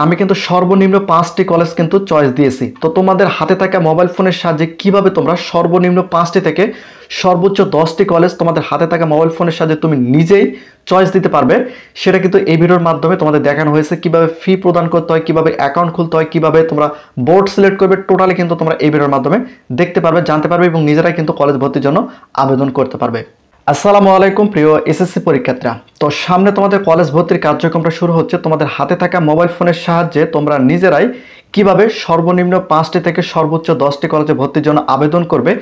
আমি কিন্তু সর্বনিম্ন 5টি কলেজ কিন্তু চয়েস দিয়েছি। তো তোমাদের হাতে থাকা মোবাইল ফোনের সাহায্যে কিভাবে তোমরা সর্বনিম্ন 5টি থেকে সর্বোচ্চ 10টি কলেজ তোমাদের হাতে থাকা মোবাইল ফোনের সাহায্যে তুমি নিজেই চয়েস দিতে পারবে, সেটা কিন্তু এই ভিডিওর মাধ্যমে তোমাদের দেখানো হয়েছে। কিভাবে ফি প্রদান করতে হয়, কিভাবে অ্যাকাউন্ট খুলতে হয়, কিভাবে তোমরা বোর্ড সিলেক্ট করবে, টোটালি কিন্তু তোমরা এই ভিডিওর মাধ্যমে দেখতে পারবে, জানতে পারবে এবং নিজেরাই কিন্তু কলেজ ভর্তির জন্য আবেদন করতে পারবে। আসসালামু আলাইকুম প্রিয় এসএসসি পরীক্ষার্থীরা। তো সামনে তোমাদের কলেজ ভর্তির কার্যক্রমটা শুরু হচ্ছে। তোমাদের হাতে থাকা মোবাইল ফোনের সাহায্যে তোমরা নিজেরাই কিভাবে সর্বনিম্ন 5টি থেকে সর্বোচ্চ 10টি কলেজে ভর্তির জন্য আবেদন করবে।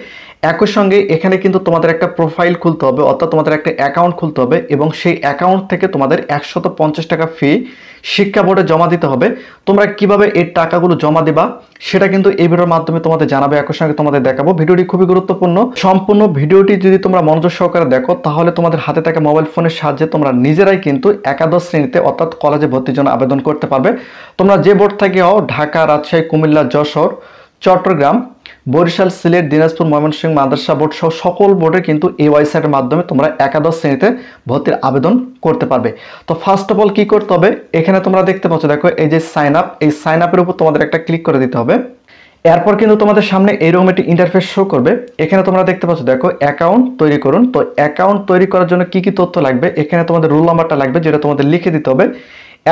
একই সঙ্গে এখানে কিন্তু তোমাদের একটা প্রোফাইল খুলতে হবে, অর্থাৎ তোমাদের একটা অ্যাকাউন্ট খুলতে হবে এবং সেই অ্যাকাউন্ট থেকে তোমাদের 150 টাকা ফি শিক্ষা বোর্ডে জমা দিতে হবে। তোমরা কিভাবে এই টাকাগুলো জমা দিবা সেটা কিন্তু এই ভিডিওর মাধ্যমে তোমাদের জানাবে, একই সঙ্গে তোমাদের দেখাবো। ভিডিওটি খুবই গুরুত্বপূর্ণ। সম্পূর্ণ ভিডিওটি যদি তোমরা মনোযোগ সহকারে দেখো তাহলে তোমাদের হাতে থাকা মোবাইল ফোনের সাহায্যে তোমরা নিজেরাই কিন্তু একাদশ শ্রেণীতে অর্থাৎ কলেজে ভর্তির জন্য আবেদন করতে পারবে। তোমরা যে বোর্ড থেকে হও, ঢাকা, রাজশাহী, কুমিল্লা, যশোর, চট্টগ্রাম, বরিশাল, সিলেট, দিনাজপুর, ময়মনসিংহ, মাদ্রাসা বোর্ড সহ সকল বোর্ডে কিন্তু এই ওয়েবসাইটের মাধ্যমে তোমরা একাদশ শ্রেণীতে ভর্তির আবেদন করতে পারবে। তো ফার্স্ট অফ অল কি করতে হবে, এখানে তোমরা দেখতে পাচ্ছ, দেখো এই যে সাইন আপ, এই সাইন আপের উপর তোমাদের একটা ক্লিক করে দিতে হবে। এরপর কিন্তু তোমাদের সামনে এরকম একটি ইন্টারফেস শো করবে। এখানে তোমরা দেখতে পাচ্ছ, দেখো অ্যাকাউন্ট তৈরি করুন। তো অ্যাকাউন্ট তৈরি করার জন্য কি কি তথ্য লাগবে, এখানে তোমাদের রোল নাম্বারটা লাগবে যেটা তোমাদের লিখে দিতে হবে।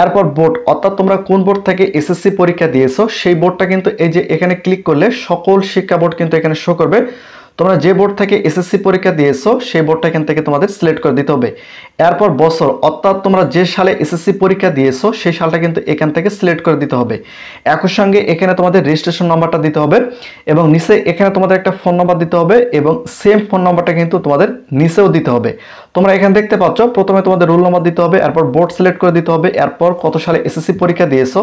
এরপর বোর্ড, অর্থাৎ তোমরা কোন বোর্ড থেকে এসএসসি পরীক্ষা দিয়েছো সেই বোর্ডটা কিন্তু এই যে এখানে ক্লিক করলে সকল শিক্ষা বোর্ড কিন্তু এখানে শো করবে। তোমরা যে বোর্ড থেকে এসএসসি পরীক্ষা দিয়েছো সেই বোর্ডটা এখান থেকে তোমাদের সিলেক্ট করে দিতে হবে। এরপর বছর, অর্থাৎ তোমরা যে সালে এসএসসি পরীক্ষা দিয়েছো সেই সালটা কিন্তু এখান থেকে সিলেক্ট করে দিতে হবে। একই সঙ্গে এখানে তোমাদের রেজিস্ট্রেশন নাম্বারটা দিতে হবে এবং নিচে এখানে তোমাদের একটা ফোন নাম্বার দিতে হবে এবং সেম ফোন নাম্বারটা কিন্তু তোমাদের নিচেও দিতে হবে। তোমরা এখানে দেখতে পাচ্ছ, প্রথমে তোমাদের রোল নাম্বার দিতে হবে, এরপর বোর্ড সিলেক্ট করে দিতে হবে, এরপর কত সালে এসএসসি পরীক্ষা দিয়েছো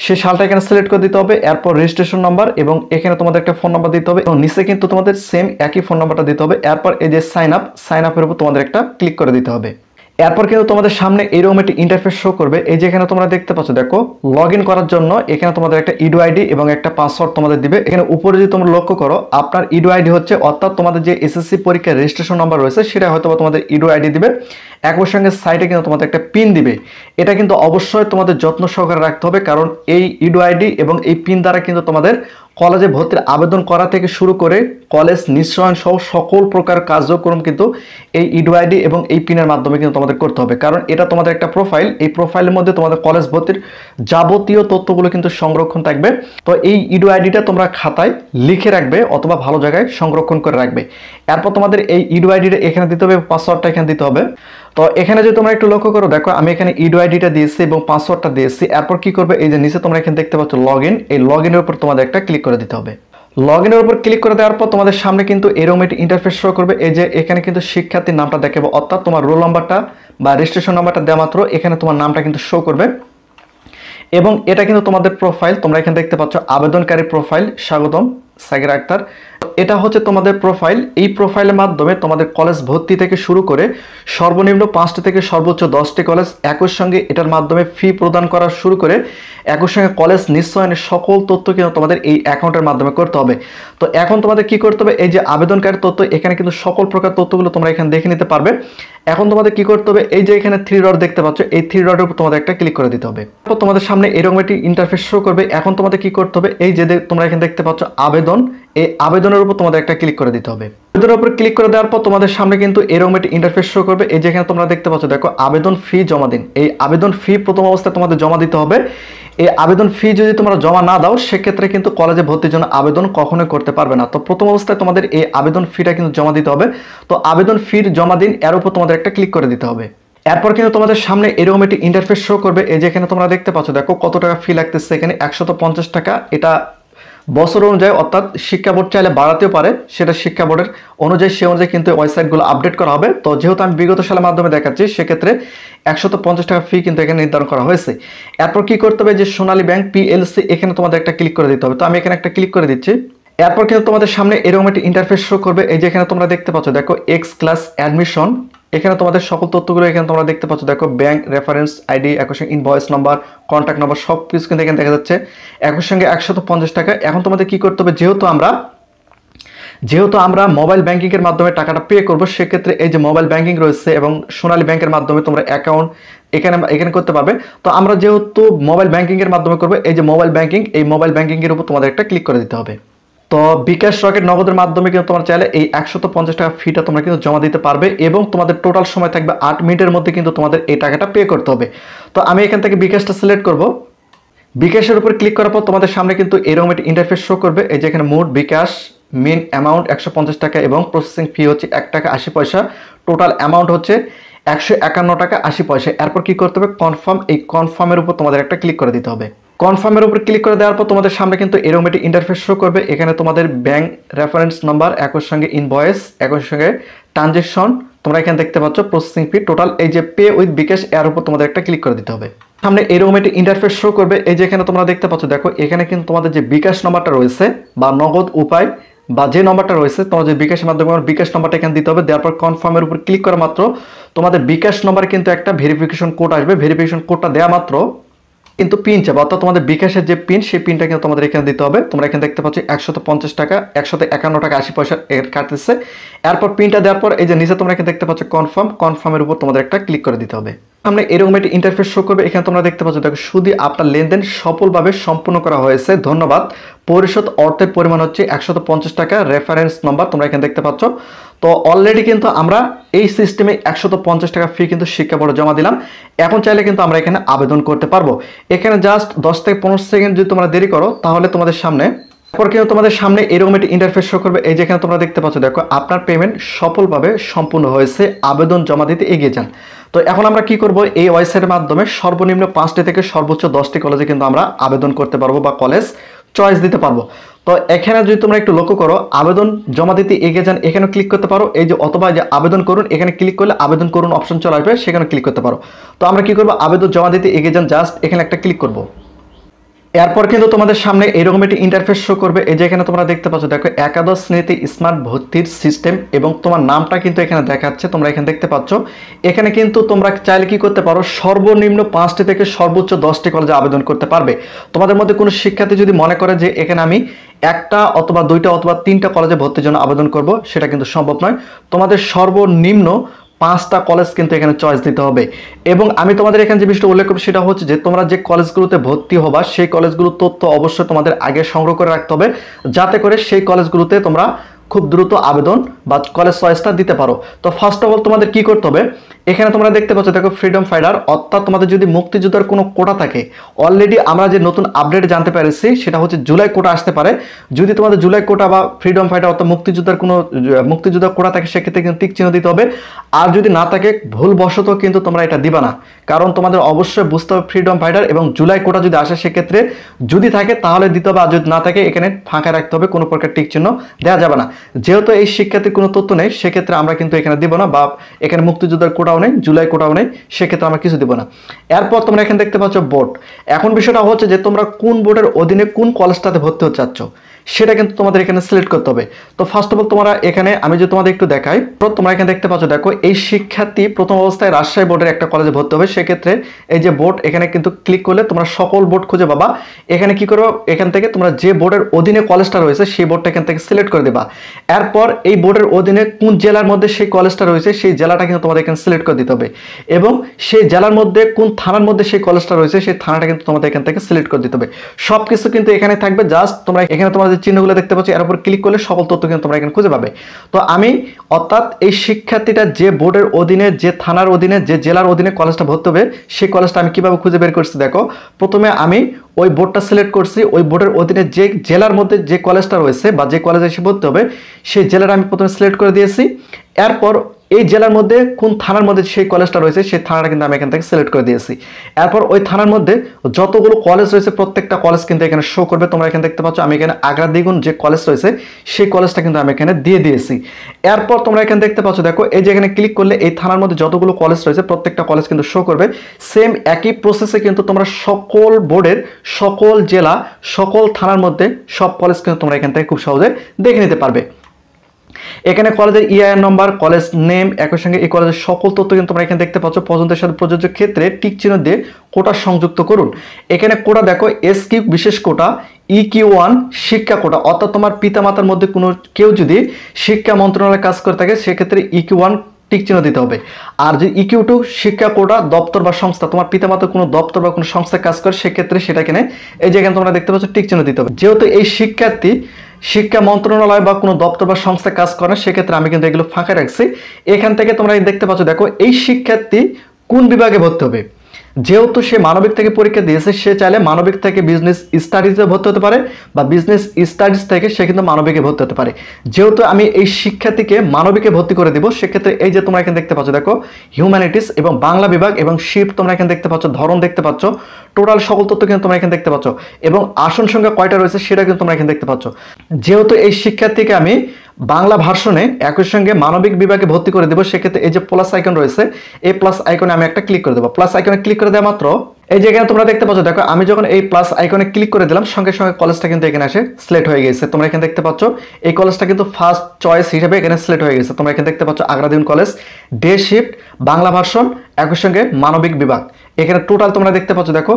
সেই সালটা এখানে সিলেক্ট করে দিতে হবে, এরপর রেজিস্ট্রেশন নাম্বার এবং এখানে তোমাদের একটা ফোন নাম্বার দিতে হবে এবং নিচে কিন্তু তোমাদের সেম একই ফোন নাম্বারটা দিতে হবে। এরপর এই যে সাইন আপের উপর তোমাদের একটা ক্লিক করে দিতে হবে। এরপর কিন্তু তোমাদের সামনে এরকম একটি ইন্টারফেস শো করবে। এই যে এখানে তোমরা দেখতে পাচ্ছ, দেখো লগ ইন করার জন্য এখানে তোমাদের একটা ইডো আইডি এবং একটা পাসওয়ার্ড তোমাদের দিবে। এখানে উপরে যদি তোমরা লক্ষ্য করো, আপনার ইডো আইডি হচ্ছে, অর্থাৎ তোমাদের যে এসএসসি পরীক্ষার রেজিস্ট্রেশন নাম্বার রয়েছে সেটা হয়তো তোমাদের ইডো আইডি দিবে। একই সঙ্গে সাইটে কিন্তু তোমাদের একটা পিন দিবে। এটা কিন্তু অবশ্যই তোমাদের যত্ন সহকারে রাখতে হবে, কারণ এই ইডো আইডি এবং এই পিন দ্বারা কিন্তু তোমাদের কলেজে ভর্তির আবেদন করা থেকে শুরু করে কলেজ নিশ্চয়ন সহ সকল প্রকার কার্যক্রম কিন্তু এই ইডো আইডি এবং এই পিনের মাধ্যমে কিন্তু তোমাদের করতে হবে, কারণ এটা তোমাদের একটা প্রোফাইল। এই প্রোফাইলের মধ্যে তোমাদের কলেজ ভর্তির যাবতীয় তথ্যগুলো কিন্তু সংরক্ষণ থাকবে। তো এই ইডো আইডিটা তোমরা খাতায় লিখে রাখবে অথবা ভালো জায়গায় সংরক্ষণ করে রাখবে। এরপর তোমাদের এই ইডো আইডিটা এখানে দিতে হবে, পাসওয়ার্ডটা এখানে দিতে হবে। তো এখানে যদি তোমরা একটু লক্ষ্য করো, দেখো আমি এখানে ইডো আইডিটা দিয়েছি এবং পাসওয়ার্ডটা দিয়েছি। এরপর কি করবে, এই যে নিচে তোমরা এখানে দেখতে পাচ্ছ লগ ইন, এই লগ ইনের উপর তোমাদের একটা ক্লিক করে দিতে হবে। লগ ইনের উপর ক্লিক করে দেওয়ার পর তোমাদের সামনে কিন্তু এরকম একটি ইন্টারফেস শো করবে। এই যে এখানে কিন্তু শিক্ষার্থীর নামটা দেখাবো, অর্থাৎ তোমার রোল নাম্বারটা বা রেজিস্ট্রেশন নাম্বারটা দেওয়া মাত্র এখানে তোমার নামটা কিন্তু শো করবে এবং এটা কিন্তু তোমাদের প্রোফাইল। তোমরা এখানে দেখতে পাচ্ছ আবেদনকারী প্রোফাইল, স্বাগতম সাকির আক্তার। এটা হচ্ছে তোমাদের প্রোফাইল। এই প্রোফাইলের মাধ্যমে তোমাদের কলেজ ভর্তি থেকে শুরু করে সর্বনিম্ন 5টি থেকে সর্বোচ্চ 10টি কলেজ, একই সঙ্গে এটার মাধ্যমে ফি প্রদান করা শুরু করে একই সঙ্গে কলেজ নিশ্চয়নের সকল তথ্য কিন্তু তোমাদের এই অ্যাকাউন্টের মাধ্যমে করতে হবে। তো এখন তোমাদের কি করতে হবে, এই যে আবেদনকারী তথ্য, এখানে কিন্তু সকল প্রকার তথ্যগুলো তোমরা এখানে দেখে নিতে পারবে। এখন তোমাদের কি করতে হবে, এই যে এখানে 3 ডট দেখতে পাচ্ছ, এই 3 ডটের উপর তোমাদের একটা ক্লিক করে দিতে হবে। তারপর তোমাদের সামনে এরকম একটি ইন্টারফেস শো করবে। এখন তোমাদের কি করতে হবে, এই যে তোমরা এখানে দেখতে পাচ্ছ আবেদন, এই আবেদনের উপর তোমাদের একটা ক্লিক করে দিতে হবে। আবেদনের উপর ক্লিক করে দেওয়ার পর তোমাদের সামনে কিন্তু এরকম একটি ইন্টারফেস শো করবে। এই যে এখানে তোমরা দেখতে পাচ্ছ, দেখো আবেদন ফি জমা দিন। এই আবেদন ফি প্রথম অবস্থায় তোমাদের জমা দিতে হবে। এই আবেদন ফি যদি তোমরা জমা না দাও সেক্ষেত্রে কিন্তু কলেজে ভর্তির জন্য আবেদন কখনোই করতে পারবে না। তো প্রথম অবস্থায় তোমাদের এই আবেদন ফিটা কিন্তু জমা দিতে হবে। তো আবেদন ফির জমা দিন, এর উপর তোমাদের একটা ক্লিক করে দিতে হবে। এরপর কিন্তু তোমাদের সামনে এরকম একটি ইন্টারফেস শো করবে। এই যে এখানে তোমরা দেখতে পাচ্ছ, দেখো কত টাকা ফি লাগতেছে, এখানে 150 টাকা। এটা বছর অনুযায়ী, অর্থাৎ শিক্ষা বোর্ড চাইলে বাড়াতেও পারে, সেটা শিক্ষা বোর্ডের অনুযায়ী সে অনুযায়ী কিন্তু ওয়েবসাইটগুলো আপডেট করা হবে। তো যেহেতু আমি বিগত সালের মাধ্যমে দেখাচ্ছি সেক্ষেত্রে 150 টাকা ফি কিন্তু এখানে নির্ধারণ করা হয়েছে। এরপর কি করতে হবে, যে সোনালী ব্যাংক পিএলসি, এখানে তোমাদের একটা ক্লিক করে দিতে হবে। তো আমি এখানে একটা ক্লিক করে দিচ্ছি। এরপর কিন্তু তোমাদের সামনে এরকম একটি ইন্টারফেস শো করবে। এই যে এখানে তোমরা দেখতে পাচ্ছ, দেখো এক্স ক্লাস অ্যাডমিশন, এখানে তোমাদের সকল তথ্যগুলো এখানে তোমরা দেখতে পাচ্ছ। দেখো ব্যাংক রেফারেন্স আইডি, একই সঙ্গে ইনভয়েস নাম্বার, কন্ট্যাক্ট নাম্বার সব কিছু কিন্তু এখানে দেখা যাচ্ছে। একই সঙ্গে 150 টাকা। এখন তোমাদের কি করতে হবে, যেহেতু আমরা মোবাইল ব্যাংকিং এর মাধ্যমে টাকাটা পে করব, সেক্ষেত্রে এই যে মোবাইল ব্যাংকিং রয়েছে এবং সোনালী ব্যাংকের মাধ্যমে তোমরা অ্যাকাউন্ট এখানে এখানে করতে পারবে। তো আমরা যেহেতু মোবাইল ব্যাংকিং এর মাধ্যমে করবো, এই যে মোবাইল ব্যাংকিং, এই মোবাইল ব্যাংকিং এর উপর তোমাদের একটা ক্লিক করে দিতে হবে। তো বিকাশ রকেট নগদের মাধ্যমে কিন্তু তোমরা চাইলে এই 150 টাকা ফিটা তোমরা কিন্তু জমা দিতে পারবে এবং তোমাদের টোটাল সময় থাকবে 8 মিনিটের মধ্যে কিন্তু তোমাদের এই টাকাটা পে করতে হবে। তো আমি এখান থেকে বিকাশটা সিলেক্ট করব। বিকাশের উপর ক্লিক করার পর তোমাদের সামনে কিন্তু এরকম একটা ইন্টারফেস শো করবে। এই যে এখানে মোট বিকাশ মেন অ্যামাউন্ট 150 টাকা এবং প্রসেসিং ফি হচ্ছে 1 টাকা 80 পয়সা, টোটাল অ্যামাউন্ট হচ্ছে 151 টাকা 80 পয়সা। এরপর কি করতে হবে, কনফার্ম, এই কনফার্মের উপর তোমাদের একটা ক্লিক করে দিতে হবে। কনফার্মের উপর ক্লিক করে দেওয়ার পর তোমাদের সামনে কিন্তু এরকম একটি ইন্টারফেস শো করবে। এখানে তোমাদের ব্যাংক রেফারেন্স নাম্বার, একই সঙ্গে ইনভয়েস, একই সঙ্গে ট্রানজেকশন, তোমরা এখানে দেখতে পাচ্ছ প্রসেসিং ফি, টোটাল, এই যে পে উইথ বিকাশ, এর উপর তোমাদের একটা ক্লিক করে দিতে হবে। সামনে এরকম একটি ইন্টারফেস শো করবে। এই যে এখানে তোমরা দেখতে পাচ্ছ, দেখো এখানে কিন্তু তোমাদের যে বিকাশ নাম্বারটা রয়েছে বা নগদ উপায় বা যে নাম্বারটা রয়েছে, তোমাদের যে বিকাশের মাধ্যমে বিকাশ নাম্বারটা এখানে দিতে হবে। দেওয়ার পর কনফার্মের উপর ক্লিক করা মাত্র তোমাদের বিকাশ নাম্বার কিন্তু একটা ভেরিফিকেশন কোড আসবে। ভেরিফিকেশন কোডটা দেওয়া মাত্র কিন্তু পিন চাবে, অর্থাৎ তোমাদের বিকাশের যে পিন, সেই পিনটা কিন্তু তোমাদের এখানে দিতে হবে। তোমরা এখানে দেখতে পাচ্ছ 150 টাকা 151 টাকা 80 পয়সা এর কাটতেছে। এরপর পিনটা দেওয়ার পর এই যে নিচে তোমরা এখানে দেখতে পাচ্ছ কনফার্ম, কনফার্মের উপর তোমাদের একটা ক্লিক করে দিতে হবে। সামনে এরকম একটি ইন্টারফেস শো করবে। এখানে তোমরা দেখতে পাচ্ছ, দেখো শুধু আপনার লেনদেন সফলভাবে সম্পূর্ণ করা হয়েছে, ধন্যবাদ, পরিশোধ অর্থের পরিমাণ হচ্ছে 150 টাকা, রেফারেন্স নাম্বার তোমরা এখানে দেখতে পাচ্ছ। তো অলরেডি কিন্তু আমরা এই সিস্টেমে 150 টাকা ফি কিন্তু শিক্ষা বোর্ডে জমা দিলাম। এখন চাইলে কিন্তু আমরা এখানে আবেদন করতে পারবো। এখানে জাস্ট 10 থেকে 15 সেকেন্ড যদি তোমরা দেরি করো, তাহলে তোমাদের সামনে তারপর কিন্তু তোমাদের সামনে এরকম একটি ইন্টারফেস শো করবে। এই যেখানে তোমরা দেখতে পাচ্ছ, দেখো আপনার পেমেন্ট সফলভাবে সম্পূর্ণ হয়েছে, আবেদন জমা দিতে এগিয়ে যান। তো এখন আমরা কি করব, এই ওয়েবসাইটের মাধ্যমে সর্বনিম্ন 5টি থেকে সর্বোচ্চ 10টি কলেজে কিন্তু আমরা আবেদন করতে পারবো বা কলেজ চয়েস দিতে পারবো। তো এখানে যদি তোমরা একটু লক্ষ্য করো, আবেদন জমা দিতে এগিয়ে যান, এখানে ক্লিক করতে পারো। এই যে অথবা যে আবেদন করুন, এখানে ক্লিক করলে আবেদন করুন অপশন চলে আসবে, সেখানে ক্লিক করতে পারো। তো আমরা কি করবো, আবেদন জমা দিতে এগিয়ে যান, জাস্ট এখানে একটা ক্লিক করবো। এরপর কিন্তু তোমাদের সামনে এরকম একটি ইন্টারফেস শো করবে। এই যে এখানে তোমরা দেখতে পাচ্ছ, দেখো একাদশ শ্রেণীতে স্মার্ট ভর্তির সিস্টেম এবং তোমার নামটা কিন্তু এখানে দেখাচ্ছে, তোমরা এখানে দেখতে পাচ্ছ। এখানে কিন্তু তোমরা চাইলে কি করতে পারো, সর্বনিম্ন 5টি থেকে সর্বোচ্চ 10টি কলেজে আবেদন করতে পারবে। তোমাদের মধ্যে কোনো শিক্ষার্থী যদি মনে করে যে এখানে আমি একটা অথবা 2টা অথবা 3টা কলেজে ভর্তির জন্য আবেদন করব, সেটা কিন্তু সম্ভব নয়। তোমাদের সর্বনিম্ন 5টা কলেজ কিন্তু এখানে চয়েস দিতে হবে। এবং আমি তোমাদের এখানে যে বিষয়টা উল্লেখ করব, সেটা হচ্ছে যে তোমরা যে কলেজগুলোতে ভর্তি হবা, সেই কলেজগুলোর তথ্য অবশ্যই তোমাদের আগে সংগ্রহ করে রাখতে হবে, যাতে করে সেই কলেজগুলোতে তোমরা খুব দ্রুত আবেদন বা কলেজ চয়েসটা দিতে পারো। তো ফার্স্ট অফ অল তোমাদের কি করতে হবে, এখানে তোমরা দেখতে পাচ্ছ, দেখো ফ্রিডম ফাইটার, অর্থাৎ তোমাদের যদি মুক্তিযোদ্ধার কোনো কোটা থাকে, অলরেডি আমরা যে নতুন আপডেট জানতে পেরেছি সেটা হচ্ছে জুলাই কোটা আসতে পারে। যদি তোমাদের জুলাই কোটা বা ফ্রিডম ফাইটার অর্থাৎ মুক্তিযোদ্ধার কোনো মুক্তিযোদ্ধার কোটা থাকে, সেক্ষেত্রে কিন্তু টিক চিহ্ন দিতে হবে। আর যদি না থাকে, ভুলবশত কিন্তু তোমরা এটা দিবা না, কারণ তোমাদের অবশ্যই বুঝতে হবে ফ্রিডম ফাইটার এবং জুলাই কোটা যদি আসে, সেক্ষেত্রে যদি থাকে তাহলে দিতে হবে, আর যদি না থাকে এখানে ফাঁকা রাখতে হবে, কোনো প্রকার টিক চিহ্ন দেওয়া যাবে না। যেহেতু এই শিক্ষার্থীর কোনো তথ্য নেই, সেক্ষেত্রে আমরা কিন্তু এখানে দিব না, বা এখানে মুক্তিযোদ্ধার কোটাও নেই, জুলাই কোটাও নেই, সেক্ষেত্রে আমরা কিছু দিব না। এরপর তোমরা এখানে দেখতে পাচ্ছ বোর্ড। এখন বিষয়টা হচ্ছে যে তোমরা কোন বোর্ডের অধীনে কোন কলেজটাতে ভর্তি হতে চাচ্ছ, সেটা কিন্তু তোমাদের এখানে সিলেক্ট করতে হবে। তো ফার্স্ট অফ অল তোমরা এখানে, আমি যদি তোমাদের একটু দেখাই, তোমরা এখানে দেখতে পাচ্ছ, দেখো এই শিক্ষার্থী প্রথম অবস্থায় রাজশাহী বোর্ডের একটা কলেজে ভর্তি হবে। সেক্ষেত্রে এই যে বোর্ড, এখানে কিন্তু ক্লিক করলে তোমরা সকল বোর্ড খুঁজে পাবা। এখানে কি করো, এখান থেকে তোমরা যে বোর্ডের অধীনে কলেজটা রয়েছে সেই বোর্ডটা এখান থেকে সিলেক্ট করে দেবা। এরপর এই বোর্ডের অধীনে কোন জেলার মধ্যে সেই কলেজটা রয়েছে, সেই জেলাটা কিন্তু তোমাদের এখানে সিলেক্ট করে দিতে হবে, এবং সেই জেলার মধ্যে কোন থানার মধ্যে সেই কলেজটা রয়েছে, সেই থানাটা কিন্তু তোমাদের এখান থেকে সিলেক্ট করে দিতে হবে। সবকিছু কিন্তু এখানে থাকবে, জাস্ট তোমরা এখানে তোমাদের যে চিহ্নগুলো দেখতে পাচ্ছ, এর উপর ক্লিক করলে সকল তথ্য কিন্তু তোমরা এখানে খুঁজে পাবে। তো আমি, অর্থাৎ এই শিক্ষার্থীটা যে বোর্ডের অধীনে, যে থানার অধীনে, যে জেলার অধীনে কলেজটা ভর্তি হবে, সেই কলেজটা আমি কিভাবে খুঁজে বের করছি, দেখো প্রথমে আমি ওই বোর্ডটা সিলেক্ট করছি, ওই বোর্ডের অধীনে যে জেলার মধ্যে যে কলেজটা রয়েছে বা যে কলেজে এসে ভর্তি হবে, সেই জেলার আমি প্রথমে সিলেক্ট করে দিয়েছি। এরপর এই জেলার মধ্যে কোন থানার মধ্যে সেই কলেজটা রয়েছে, সেই থানাটা কিন্তু আমি এখান থেকে সিলেক্ট করে দিয়েছি। এরপর ওই থানার মধ্যে যতগুলো কলেজ রয়েছে, প্রত্যেকটা কলেজ কিন্তু এখানে শো করবে। তোমরা এখানে দেখতে পাচ্ছ, আমি এখানে আগ্রা দ্বিগুণ যে কলেজ রয়েছে, সেই কলেজটা কিন্তু আমি এখানে দিয়ে দিয়েছি। এরপর তোমরা এখানে দেখতে পাচ্ছ, দেখো এই যে এখানে ক্লিক করলে এই থানার মধ্যে যতগুলো কলেজ রয়েছে, প্রত্যেকটা কলেজ কিন্তু শো করবে। সেম একই প্রসেসে কিন্তু তোমরা সকল বোর্ডের, সকল জেলা, সকল থানার মধ্যে সব কলেজ কিন্তু তোমরা এখান থেকে খুব সহজে দেখে নিতে পারবে। এখানে কলেজের ইআইএন নম্বর, কলেজ নেম, একই সঙ্গে এই কলেজের সকল তথ্য কিন্তু তোমরা এখানে দেখতে পাচ্ছ। পছন্দের সাথে প্রযোজ্য ক্ষেত্রে টিক চিহ্ন দিয়ে কোটা সংযুক্ত করুন। এখানে কোটা দেখো, এসকিউ বিশেষ কোটা, EQ1 শিক্ষা কোটা, অর্থাৎ তোমার পিতামাতার মধ্যে কোনো কেউ যদি শিক্ষা মন্ত্রণালয়ে কাজ করে থাকে, সেক্ষেত্রে EQ1 টিক চিহ্ন দিতে হবে। আর যে ইকিউ টু শিক্ষা কোটা দপ্তর বা সংস্থা, তোমার পিতামাতা কোনো দপ্তর বা কোনো সংস্থায় কাজ করে, সেক্ষেত্রে সেটা এখানে এই যে এখানে তোমরা দেখতে পাচ্ছ টিক চিহ্ন দিতে হবে। যেহেতু এই শিক্ষার্থী শিক্ষা মন্ত্রণালয় বা কোনো দপ্তর বা সংস্থায় কাজ করে, সেক্ষেত্রে আমি কিন্তু এগুলো ফাঁকা রাখছি। এখান থেকে তোমরা দেখতে পাচ্ছ, দেখো এই শিক্ষার্থী কোন বিভাগে ভর্তি হবে। যেহেতু সে মানবিক থেকে পরীক্ষা দিয়েছে, সে চাইলে মানবিক থেকে বিজনেস স্টাডিজে ভর্তি হতে পারে, বা বিজনেস স্টাডিজ থেকে সে কিন্তু মানবিকে ভর্তি হতে পারে। যেহেতু আমি এই শিক্ষার্থীকে মানবিকে ভর্তি করে দিব, সেক্ষেত্রে এই যে তোমরা এখানে দেখতে পাচ্ছ, দেখো হিউম্যানিটিস এবং বাংলা বিভাগ এবং শিফট তোমরা এখানে দেখতে পাচ্ছ, ধরন দেখতে পাচ্ছ, টোটাল সকল তথ্য কিন্তু তোমরা এখানে দেখতে পাচ্ছ, এবং আসন সংখ্যা কয়টা রয়েছে সেটা কিন্তু তোমরা এখানে দেখতে পাচ্ছ। যেহেতু এই শিক্ষার্থীকে আমি বাংলা ভার্সনে একই সঙ্গে মানবিক বিভাগে ভর্তি করে দেবো, সেক্ষেত্রে এই যে প্লাস আইকন রয়েছে, এই প্লাস আইকনে আমি একটা ক্লিক করে দেবো। প্লাস আইকনে ক্লিক করে দেওয়া মাত্র এই যে এখানে তোমরা দেখতে পাচ্ছ, দেখো আমি যখন এই প্লাস আইকনে ক্লিক করে দিলাম, সঙ্গে সঙ্গে কলেজটা কিন্তু এখানে এসে সিলেক্ট হয়ে গেছে। তোমরা এখানে দেখতে পাচ্ছ এই কলেজটা কিন্তু ফার্স্ট চয়েস হিসেবে এখানে সিলেক্ট হয়ে গেছে। তোমরা এখানে দেখতে পাচ্ছ Agradin college, day shift, Bangla version, একই সঙ্গে মানবিক বিভাগ। এখানে টোটাল তোমরা দেখতে পাচ্ছ, দেখো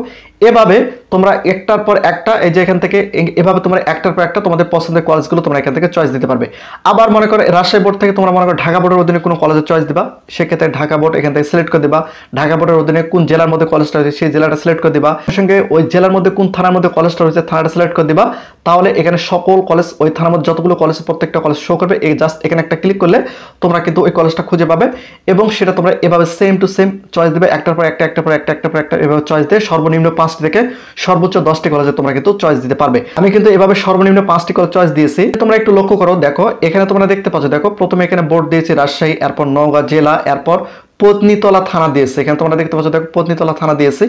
এভাবে তোমরা একটার পর একটা, এই যে এখান থেকে এভাবে তোমরা একটার পর একটা তোমাদের পছন্দের কলেজগুলো তোমরা এখান থেকে চয়েস দিতে পারবে। আবার মনে করো রাজশাহী বোর্ড থেকে তোমরা মনে করো ঢাকা বোর্ডের অধীনে কোনো কলেজের চয়েস দিবা, সেক্ষেত্রে ঢাকা বোর্ড এখান থেকে সিলেক্ট করে দিবা। ঢাকা বোর্ডের অধীনে কোন জেলার মধ্যে কলেজটা রয়েছে সেই জেলাটা সিলেক্ট করে দিবা, সঙ্গে ওই জেলার মধ্যে কোন থানার মধ্যে কলেজটা রয়েছে থানাটা সিলেক্ট করে দিবা। তাহলে এখানে সকল কলেজ, ওই থানার মধ্যে যতগুলো কলেজ, প্রত্যেকটা কলেজ শো করবে। এই জাস্ট এখানে একটা ক্লিক করলে তোমরা কিন্তু ওই কলেজটা খুঁজে পাবে, এবং সেটা তোমরা এভাবে সেম টু সেম চয়েস দিবে, একটার পর একটা, একটার পর একটা, একটার পর একটা, এভাবে চয়েস দিয়ে সর্বনিম্ন 5টি থেকে সর্বোচ্চ 10টি কলেজে তোমরা কিন্তু চয়েস দিতে পারবে। আমি কিন্তু এভাবে সর্বনিম্ন 5টি কলেজ চয়েস দিয়েছি। তোমরা একটু লক্ষ্য করো, দেখো এখানে তোমরা দেখতে পাচ্ছ, দেখো প্রথমে এখানে বোর্ড দিয়েছি রাজশাহী, এরপর নওগাঁ জেলা, এরপর পত্নীতলা থানা দিয়েছে। এখানে তোমরা দেখতে পাচ্ছ, দেখো পত্নীতলা থানা দিয়েছে,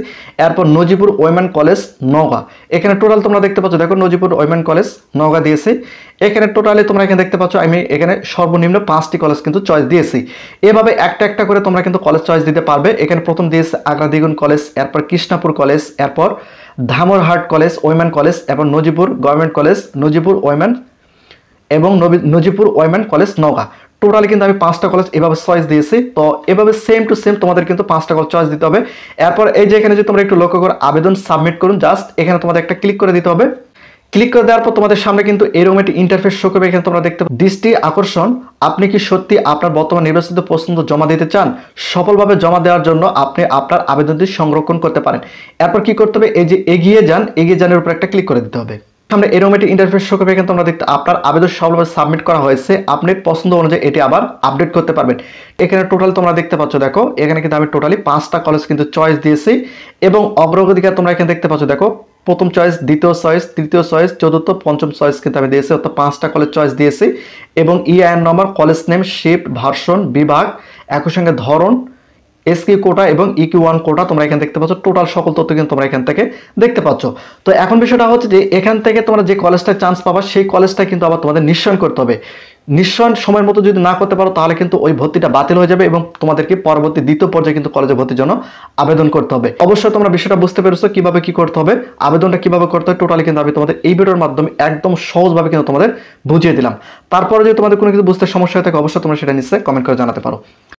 এরপর নজিপুর ওয়েমেন কলেজ নওগাঁ। এখানে টোটাল তোমরা দেখতে পাচ্ছ, দেখো নজিপুর ওয়েমেন কলেজ নওগাঁ দিয়েছে। এখানে টোটালি তোমরা এখানে দেখতে পাচ্ছ আমি এখানে সর্বনিম্ন 5টি কলেজ কিন্তু চয়েস দিয়েছি। এভাবে একটা একটা করে তোমরা কিন্তু কলেজ চয়েস দিতে পারবে। এখানে প্রথম দিয়েছে আগ্রাদীগণ কলেজ, এরপর কৃষ্ণাপুর কলেজ, এরপর ধামরহাট কলেজ ওয়েমেন কলেজ, এরপর Nazipur government college, Nazipur women এবং Nazipur women college Naogaon. Totally কিন্তু আমি 5টা কলেজ এভাবে চয়েস দিয়েছি। তো এভাবে সেম টু সেম তোমাদের কিন্তু 5টা কলেজ চয়েস দিতে হবে। এরপর এই যে এখানে যদি তোমরা একটু লক্ষ্য করো আবেদন সাবমিট করুন, জাস্ট এখানে তোমাদের একটা ক্লিক করে দিতে হবে। ক্লিক করে দেওয়ার পর তোমাদের সামনে কিন্তু এরকম একটি ইন্টারফেস শো করবে। এখানে তোমরা দেখতে দৃষ্টি আকর্ষণ, আপনি কি সত্যি আপনার বর্তমান নির্বাচিত প্রশ্ন জমা দিতে চান? সফলভাবে জমা দেওয়ার জন্য আপনি আপনার আবেদনটি সংরক্ষণ করতে পারেন। এরপর কি করতে হবে, এই যে এগিয়ে যান, এগিয়ে যানের উপর একটা ক্লিক করে দিতে হবে। সামনে এরকম একটি ইন্টারফেস শো করবে। এখানে তোমরা দেখতে আপনার আবেদন সফলভাবে সাবমিট করা হয়েছে, আপনি পছন্দ অনুযায়ী এটি আবার আপডেট করতে পারবেন। এখানে টোটাল তোমরা দেখতে পাচ্ছ, দেখো এখানে কিন্তু আমি টোটালি 5টা কলেজ কিন্তু চয়েস দিয়েছি, এবং অগ্রগতিকার তোমরা এখানে দেখতে পাচ্ছ, দেখো প্রথম চয়েস, দ্বিতীয় চয়েস, তৃতীয় চয়েস, চতুর্থ, পঞ্চম চয়েস কিন্তু আমি দিয়েছি, অর্থাৎ 5টা কলেজ চয়েস দিয়েছি। এবং ইআইএন নম্বর, কলেজ নেম, শিফট, ভার্সন, বিভাগ, একই সঙ্গে ধরন, এসকিউ কোটা এবং ইকিউ ওয়ান কোটা তোমরা এখানে দেখতে পাচ্ছ। টোটাল সকল তথ্য কিন্তু তোমরা এখান থেকে দেখতে পাচ্ছ। তো এখন বিষয়টা হচ্ছে যে এখান থেকে তোমরা যে কলেজটায় চান্স পাবা, সেই কলেজটা কিন্তু আবার তোমাদের নিশ্চয়ন করতে হবে। নিশ্চয়ন সময়ের মতো যদি না করতে পারো, তাহলে কিন্তু ওই ভর্তিটা বাতিল হয়ে যাবে, এবং তোমাদেরকে পরবর্তী দ্বিতীয় পর্যায়ে কিন্তু কলেজে ভর্তির জন্য আবেদন করতে হবে। অবশ্যই তোমরা বিষয়টা বুঝতে পেরেছো কিভাবে কি করতে হবে, আবেদনটা কিভাবে করতে হবে। টোটালি কিন্তু আমি তোমাদের এই ভিডিওর মাধ্যমে একদম সহজভাবে কিন্তু তোমাদের বুঝিয়ে দিলাম। তারপরে যদি তোমাদের কোনো কিছু বুঝতে সমস্যা হয়ে থাকে, অবশ্যই তোমরা সেটা নিশ্চয়ই কমেন্ট করে জানাতে পারো।